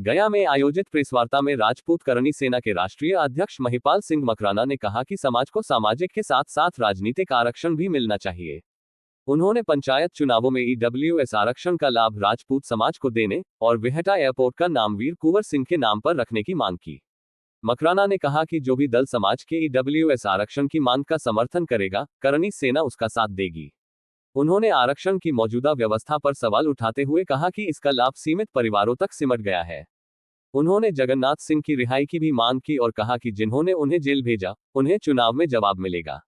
गया में आयोजित प्रेस वार्ता में राजपूत करणी सेना के राष्ट्रीय अध्यक्ष महिपाल सिंह मकराना ने कहा कि समाज को सामाजिक के साथ साथ राजनीतिक आरक्षण भी मिलना चाहिए। उन्होंने पंचायत चुनावों में ईडब्ल्यूएस आरक्षण का लाभ राजपूत समाज को देने और बिहटा एयरपोर्ट का नाम वीर कुंवर सिंह के नाम पर रखने की मांग की। मकराना ने कहा कि जो भी दल समाज के ईडब्ल्यूएस आरक्षण की मांग का समर्थन करेगा, करणी सेना उसका साथ देगी। उन्होंने आरक्षण की मौजूदा व्यवस्था पर सवाल उठाते हुए कहा कि इसका लाभ सीमित परिवारों तक सिमट गया है। उन्होंने जगन्नाथ सिंह की रिहाई की भी मांग की और कहा कि जिन्होंने उन्हें जेल भेजा, उन्हें चुनाव में जवाब मिलेगा।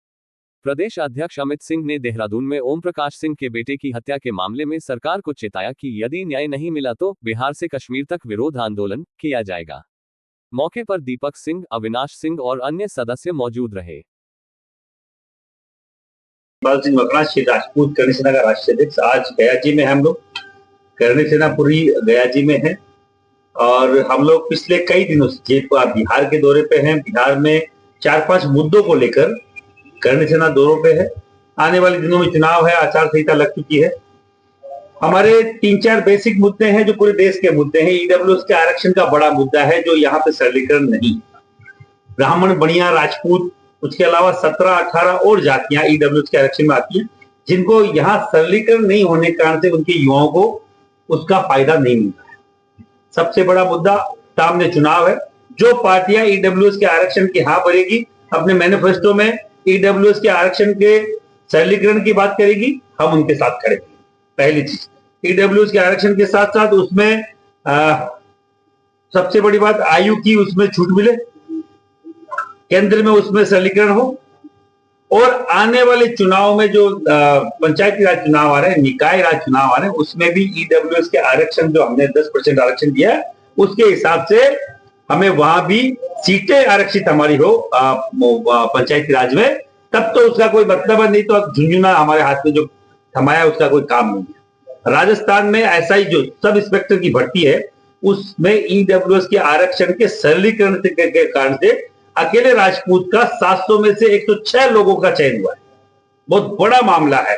प्रदेश अध्यक्ष अमित सिंह ने देहरादून में ओम प्रकाश सिंह के बेटे की हत्या के मामले में सरकार को चेताया कि यदि न्याय नहीं मिला तो बिहार से कश्मीर तक विरोध आंदोलन किया जाएगा। मौके पर दीपक सिंह, अविनाश सिंह और अन्य सदस्य मौजूद रहे। महिपाल सिंह मकराना श्री राजपूत करणी सेना का राष्ट्रीय अध्यक्ष आज गया जी में हम लोग करणी सेना पूरी गया जी में है और हम लोग पिछले कई दिनों से बिहार के दौरे पे हैं। बिहार में 4-5 मुद्दों को लेकर करणी सेना दौरों पे है। आने वाले दिनों में चुनाव है, आचार संहिता लग चुकी है। हमारे 3-4 बेसिक मुद्दे हैं जो पूरे देश के मुद्दे हैं। ईडब्ल्यूएस के आरक्षण का बड़ा मुद्दा है जो यहाँ पे सरलीकरण नहीं। ब्राह्मण, बनिया, राजपूत, उसके अलावा 17-18 और जातियां ईडब्ल्यूएस के आरक्षण में आती हैं, जिनको यहाँ सरलीकरण नहीं होने के कारण से उनके युवाओं को उसका फायदा नहीं मिलता है। सबसे बड़ा मुद्दा सामने चुनाव है। जो पार्टियां ईडब्ल्यूएस के आरक्षण की हाँ भरेगी, अपने मैनिफेस्टो में ईडब्ल्यूएस के आरक्षण के सरलीकरण की बात करेगी, हम उनके साथ खड़े। पहली चीज, ईडब्ल्यूएस के आरक्षण के साथ साथ उसमें सबसे बड़ी बात आयु की उसमें छूट मिले, केंद्र में उसमें सरलीकरण हो और आने वाले चुनाव में जो पंचायती राज चुनाव आ रहे हैं, निकाय राज चुनाव आ रहे हैं, उसमें भी ईडब्ल्यूएस के आरक्षण जो हमने 10% आरक्षण दिया है उसके हिसाब से हमें वहां भी सीटें आरक्षित हमारी हो पंचायती राज में, तब तो उसका कोई मतलब है। नहीं तो झुंझुना हमारे हाथ में जो थमाया उसका कोई काम नहीं है। राजस्थान में ऐसा ही जो सब इंस्पेक्टर की भर्ती है उसमें ईडब्ल्यूएस के आरक्षण के सरलीकरण के कारण से अकेले राजपूत का 700 में से 106 लोगों का चयन हुआ है। बहुत बड़ा मामला है।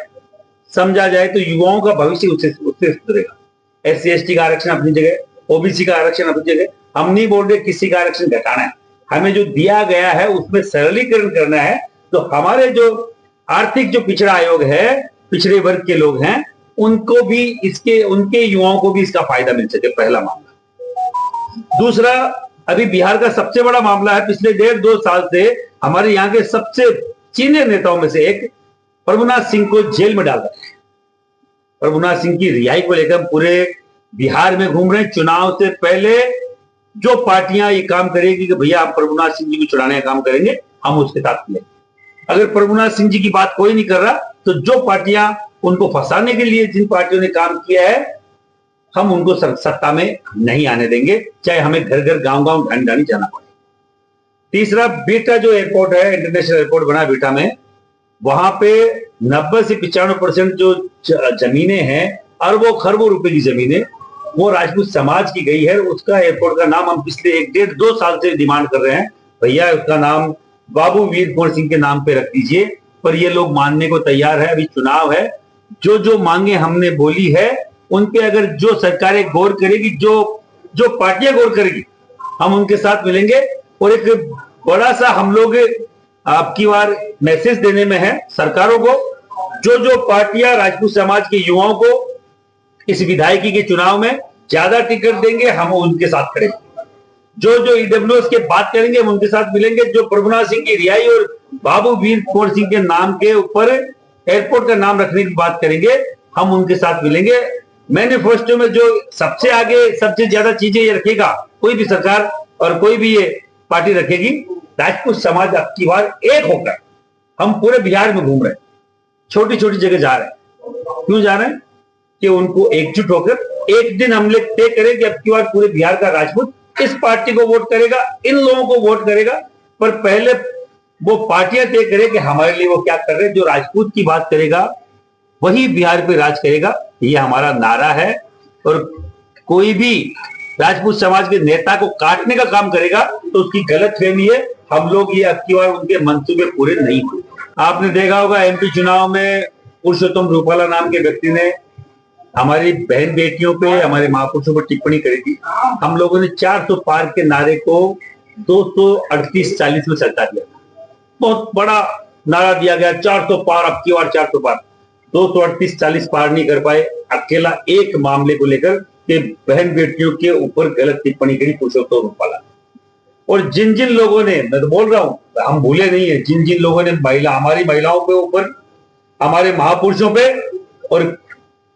समझा जाए तो युवाओं का भविष्य उससे सुधरेगा। SC/ST का आरक्षण अपनी जगह, ओबीसी का आरक्षण अपनी जगह। हम नहीं बोल रहे किसी का आरक्षण घटाना है, हमें जो दिया गया है उसमें सरलीकरण करना है। तो हमारे जो आर्थिक जो पिछड़ा आयोग है, पिछड़े वर्ग के लोग हैं, उनको भी उनके युवाओं को भी इसका फायदा मिल सके, पहला मामला। दूसरा, अभी बिहार का सबसे बड़ा मामला है, पिछले 1.5-2 साल से हमारे यहाँ के सबसे सीनियर नेताओं में से एक प्रभुनाथ सिंह को जेल में डाल रहा है। प्रभुनाथ सिंह की रिहाई को लेकर पूरे बिहार में घूम रहे हैं। चुनाव से पहले जो पार्टियां ये काम करेगी कि भैया हम प्रभुनाथ सिंह जी को छुड़ाने का काम करेंगे, हम उसके साथ मिलेंगे। अगर प्रभुनाथ सिंह जी की बात कोई नहीं कर रहा तो जो पार्टियां उनको फंसाने के लिए जिन पार्टियों ने काम किया है, हम उनको सत्ता में नहीं आने देंगे, चाहे हमें घर घर गांव-गांव ढांढी जाना पड़े। तीसरा, बिहटा जो एयरपोर्ट है, इंटरनेशनल एयरपोर्ट बना बिहटा में, वहां पे 90 से 95% जो जमीनें हैं, अरबों खरबों रुपए की जमीनें, वो राजपूत समाज की गई है। उसका एयरपोर्ट का नाम हम पिछले 1-1.5-2 साल से डिमांड कर रहे हैं, भैया उसका नाम बाबू वीर कुंवर सिंह के नाम पे रख दीजिए, पर ये लोग मानने को तैयार है। अभी चुनाव है, जो जो मांगे हमने बोली है उन पे अगर जो सरकारें गौर करेगी, जो पार्टियां गौर करेगी, हम उनके साथ मिलेंगे। और एक बड़ा सा हम लोग आपकी बार मैसेज देने में है सरकारों को, जो पार्टियां राजपूत समाज के युवाओं को इस विधायकी के चुनाव में ज्यादा टिकट देंगे, हम उनके साथ खड़े। जो ईडब्ल्यूएस के बात करेंगे हम उनके साथ मिलेंगे। जो प्रभुनाथ सिंह की रिहाई और बाबू वीर कुंवर सिंह के नाम के ऊपर एयरपोर्ट का नाम रखने की बात करेंगे, हम उनके साथ मिलेंगे। मैनिफेस्टो में जो सबसे आगे सबसे ज्यादा चीजें ये रखेगा, कोई भी सरकार और कोई भी ये पार्टी रखेगी, राजपूत समाज अब की बार एक होकर, हम पूरे बिहार में घूम रहे हैं, छोटी छोटी जगह जा रहे हैं। क्यों जा रहे हैं? कि उनको एकजुट होकर एक दिन हम लोग तय करें कि अब की बार पूरे बिहार का राजपूत इस पार्टी को वोट करेगा, इन लोगों को वोट करेगा। पर पहले वो पार्टियां तय करें कि हमारे लिए वो क्या कर रहे हैं। जो राजपूत की बात करेगा वही बिहार पे राज करेगा, ये हमारा नारा है। और कोई भी राजपूत समाज के नेता को काटने का काम करेगा तो उसकी गलतफहमी है। हम लोग ये अब की बार उनके मंसूबे पूरे नहीं हुए। आपने देखा होगा MP चुनाव में पुरुषोत्तम रूपाला नाम के व्यक्ति ने हमारी बहन बेटियों पे, हमारे महापुरुषों पर टिप्पणी करी थी। हम लोगों ने 400 पार के नारे को 238-40 में सल्टा दिया। बहुत बड़ा नारा दिया गया, 400 पार, अब की बार 400 पार। 238-40 पार नहीं कर पाए, अकेला एक मामले को लेकर कि बहन बेटियों के ऊपर गलत टिप्पणी करी पुरुषोत्तम रूपाला। और जिन जिन लोगों ने, मैं तो बोल रहा हूं, हम भूले नहीं है, जिन जिन लोगों ने हमारी महिलाओं के ऊपर, हमारे महापुरुषों पे और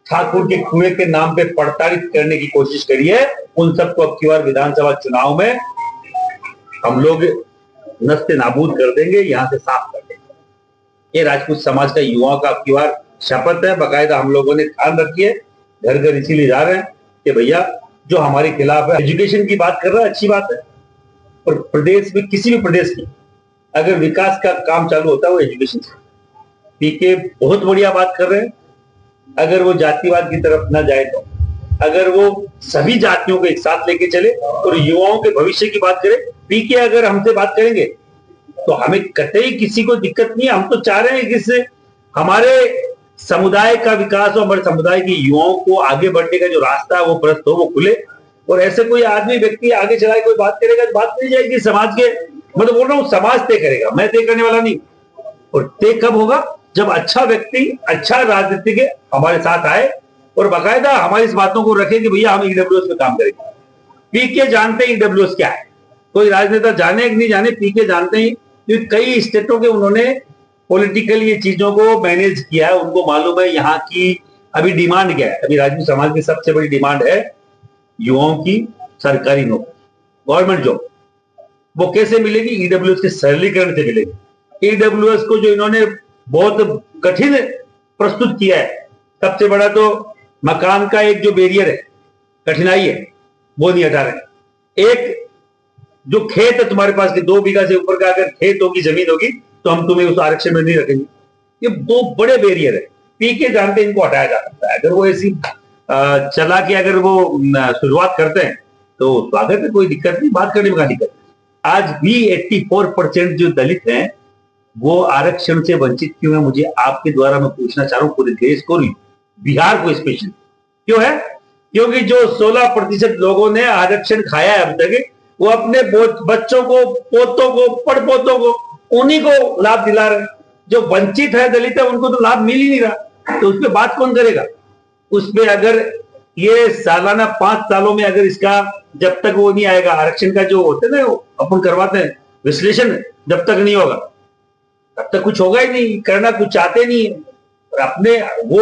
ठाकुर के कुएं के नाम पे प्रताड़ित करने की कोशिश करी है, उन सबको अब की बार विधानसभा चुनाव में हम लोग नस्ते नाबूद कर देंगे, यहां से साफ कर देंगे। ये राजपूत समाज का युवाओं का अब की बार शपथ है, बाकायदा हम लोगों ने ध्यान रखी है, घर घर इसीलिए जा रहे हैं कि भैया जो हमारे खिलाफ है, एजुकेशन की बात कर रहा है, अच्छी बात है, और प्रदेश में किसी भी प्रदेश की अगर विकास का काम चालू होता है वो एजुकेशन से। पीके बहुत बढ़िया बात कर रहे हैं, अगर वो जातिवाद की तरफ ना जाए तो, अगर वो सभी जातियों को एक साथ लेके चले और युवाओं के भविष्य की बात करें, पीके अगर हमसे बात करेंगे तो हमें कतई किसी को दिक्कत नहीं है। हम तो चाह रहे हैं कि इससे हमारे समुदाय का विकास और हमारे समुदाय के युवाओं को आगे बढ़ने का जो रास्ता है वो प्रशस्त हो, वो खुले, और ऐसे कोई आदमी व्यक्ति आगे चला कोई बात करेगा तो बात नहीं जाएगी समाज के। मैं तो बोल रहा हूँ समाज तय करेगा, मैं तय करने वाला नहीं। और तय कब होगा? जब अच्छा व्यक्ति, अच्छा राजनीतिक हमारे साथ आए और बाकायदा हमारी इस बातों को रखे कि भैया हम ईडब्ल्यूएस पे काम करेंगे। पीके जानते हैं ईडब्ल्यूएस क्या है, कोई राजनेता जाने कि नहीं जाने, पीके जानते हैं, क्योंकि कई स्टेटों के उन्होंने पॉलिटिकल ये चीजों को मैनेज किया है, उनको मालूम है यहाँ की अभी डिमांड क्या है। अभी राजपूत समाज की सबसे बड़ी डिमांड है युवाओं की सरकारी नौकरी, गवर्नमेंट जॉब। वो कैसे मिलेगी? ईडब्ल्यूएस के सरलीकरण से मिलेगी। ईडब्ल्यूएस को जो इन्होंने बहुत कठिन प्रस्तुत किया है, सबसे बड़ा तो मकान का एक जो बैरियर है, कठिनाई है, वो नहीं हटा रहे। एक जो खेत है तुम्हारे पास के 2 बीघा से ऊपर का अगर खेत होगी, जमीन होगी, तो हम तुम्हें उस आरक्षण में नहीं रखेंगे। ये 2 बड़े बैरियर है, पीके जानते हैं इनको हटाया जा सकता है। अगर वो ऐसी चला के अगर वो शुरुआत करते हैं तो स्वागत है, कोई दिक्कत नहीं, बात करने में क्या दिक्कत। आज भी 84% जो दलित हैं वो आरक्षण से वंचित क्यों है? मुझे आपके द्वारा मैं पूछना चाह रहा हूं, पूरे देश को, बिहार को स्पेशली क्यों है? क्योंकि जो 16% लोगों ने आरक्षण खाया है अब तक, वो अपने बच्चों को, पोतों को, पड़पोतों को, उन्हीं को लाभ दिला रहे हैं। जो वंचित है, दलित है, उनको तो लाभ मिल ही नहीं रहा, तो उस पर बात कौन करेगा? उस पर अगर ये सालाना 5 सालों में अगर इसका जब तक वो नहीं आएगा, आरक्षण का जो होते ना अपन करवाते हैं विश्लेषण, जब तक नहीं होगा तब तक कुछ होगा ही नहीं, करना कुछ चाहते नहीं है। और अपने वो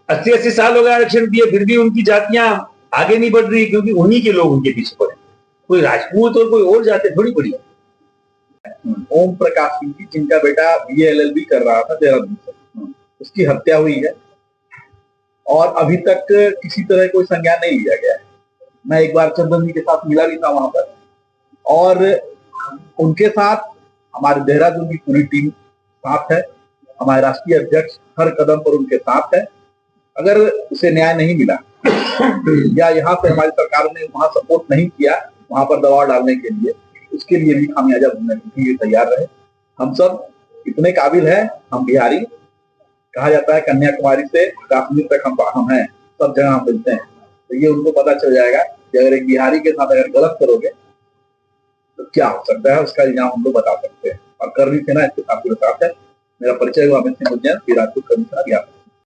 80-80 साल हो गए आरक्षण दिए, फिर भी उनकी जातियां आगे नहीं बढ़ रही, क्योंकि उन्हीं के लोग उनके पीछे पड़े। कोई राजपूत और कोई और जाते थोड़ी पड़ी है। ओम प्रकाश सिंह जी, जिनका बेटा BA LLB कर रहा था देहरादून से, उसकी हत्या हुई है और अभी तक किसी तरह कोई संज्ञान नहीं लिया गया है। मैं एक बार चंदन जी के साथ मिला भी था वहां पर, और उनके साथ हमारे देहरादून की पूरी टीम साथ है, हमारे राष्ट्रीय अध्यक्ष हर कदम पर उनके साथ है। अगर उसे न्याय नहीं मिला या यहाँ से हमारी सरकार ने वहां सपोर्ट नहीं किया वहां पर दबाव डालने के लिए, उसके लिए भी खामियाजा भुगतने के लिए तैयार रहे। हम सब इतने काबिल हैं, हम बिहारी, कहा जाता है कन्याकुमारी से कश्मीर तक हम हैं, सब जगह हम मिलते हैं। तो ये उनको पता चल जाएगा कि अगर एक बिहारी के साथ अगर गलत करोगे तो क्या हो सकता है, उसका इल्जाम हम लोग बता सकते हैं। और करनी सेना इसके साथ है। मेरा परिचय हुआ, अमित सिंह उज्जैन, राजपूत कमिश्नर।